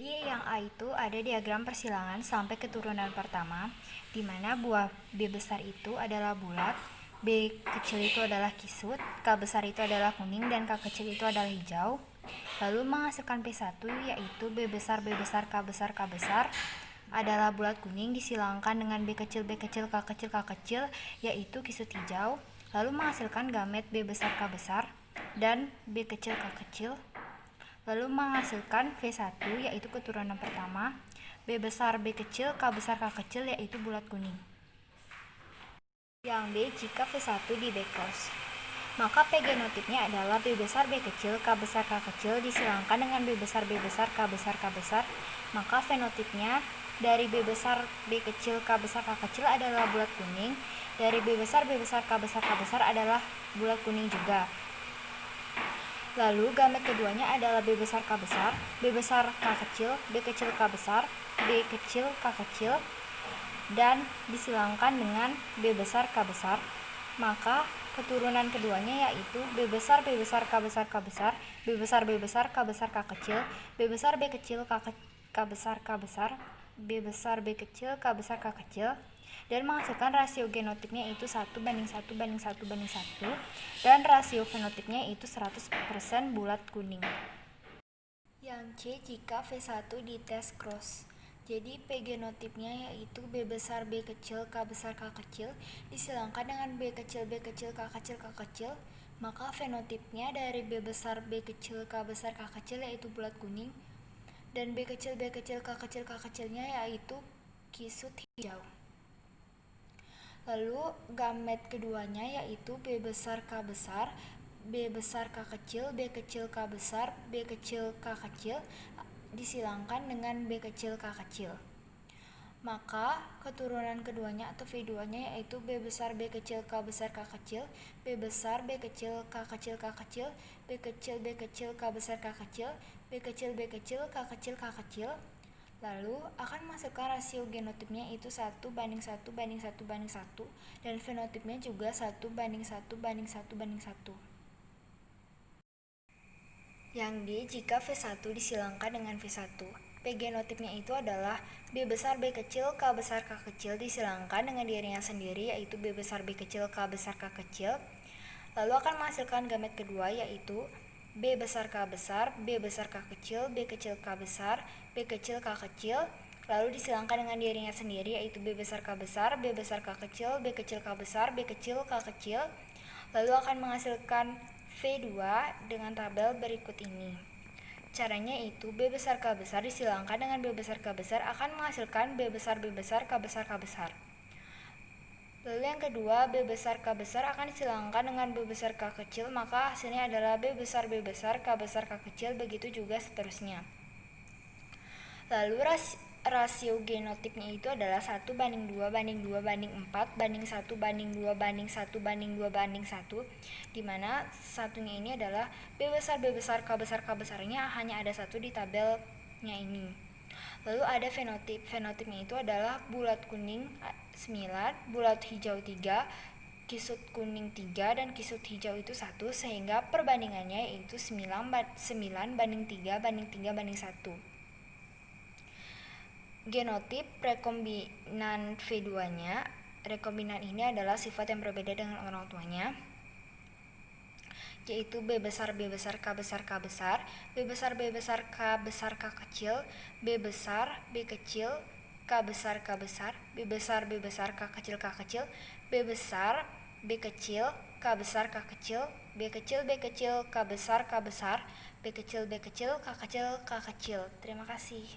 Jadi yang A itu ada diagram persilangan sampai keturunan pertama, di mana buah B besar itu adalah bulat, B kecil itu adalah kisut, K besar itu adalah kuning, dan K kecil itu adalah hijau. Lalu menghasilkan P1 yaitu B besar, K besar adalah bulat kuning disilangkan dengan B kecil, K kecil yaitu kisut hijau. Lalu menghasilkan gamet B besar, K besar dan B kecil, K kecil. Lalu menghasilkan V1 yaitu keturunan pertama, B besar, B kecil, K kecil yaitu bulat kuning. Yang B, jika V1 di backcross, maka P genotipnya adalah B besar, B kecil, K kecil disilangkan dengan B besar, K besar, maka fenotipnya dari B besar, B kecil, K kecil adalah bulat kuning, dari B besar, K besar adalah bulat kuning juga. Lalu gamet keduanya adalah B besar, K besar, B besar, K kecil, B kecil, K besar, B kecil, K kecil, dan disilangkan dengan B besar, K besar. Maka keturunan keduanya yaitu B besar, K besar, B besar, K besar, K kecil, B besar, B kecil, K besar, B besar, B kecil, K besar, K kecil, dan menghasilkan rasio genotipnya itu 1:1:1:1 dan rasio fenotipnya itu 100% bulat kuning. Yang C, jika V1 di tes cross. Jadi P genotipnya yaitu B besar, B kecil, K besar, K kecil disilangkan dengan B kecil, K kecil, maka fenotipnya dari B besar, B kecil, K besar, K kecil yaitu bulat kuning, dan B kecil, K kecilnya yaitu kisut hijau. Lalu gamet keduanya yaitu B besar, K besar, B besar, K kecil, B kecil, K besar, B kecil, K kecil disilangkan dengan B kecil, K kecil. Maka keturunan keduanya atau V2-nya yaitu B besar, B kecil, K besar, K kecil, B besar, B kecil, K kecil, B kecil, K besar, K kecil, B kecil, K kecil, lalu akan menghasilkan rasio genotipnya itu 1:1:1:1 dan fenotipnya juga 1:1:1:1. Yang D, jika V1 disilangkan dengan V1, P genotipnya itu adalah B besar, B kecil, K besar, K kecil disilangkan dengan dirinya sendiri yaitu B besar, B kecil, K besar, K kecil. Lalu akan menghasilkan gamet kedua yaitu B besar, K besar, B besar, K kecil, B kecil, K besar, B kecil, K kecil, lalu disilangkan dengan dirinya sendiri yaitu B besar, K besar, B besar, K kecil, B kecil, K besar, B kecil, K kecil, lalu akan menghasilkan V2 dengan tabel berikut ini. Caranya itu B besar, K besar disilangkan dengan B besar, K besar akan menghasilkan B besar, K besar, K besar. Lalu yang kedua, B besar, K besar akan disilangkan dengan B besar, K kecil, maka hasilnya adalah B besar, K besar, K kecil, begitu juga seterusnya. Lalu rasio genotipnya itu adalah 1:2:4:1:2:1, di mana satunya ini adalah B besar, K besarnya hanya ada satu di tabelnya ini. Lalu ada fenotipnya itu adalah bulat kuning 9, bulat hijau 3, kisut kuning 3, dan kisut hijau itu 1, sehingga perbandingannya yaitu 9:3:1. Genotip rekombinan V2-nya, rekombinan ini adalah sifat yang berbeda dengan orang tuanya, yaitu B besar, K besar, B besar, K besar, K kecil, B besar, B kecil, K besar, B besar, K kecil, B besar, B kecil, K besar, K kecil, B kecil, K besar, B kecil, K kecil. Terima kasih.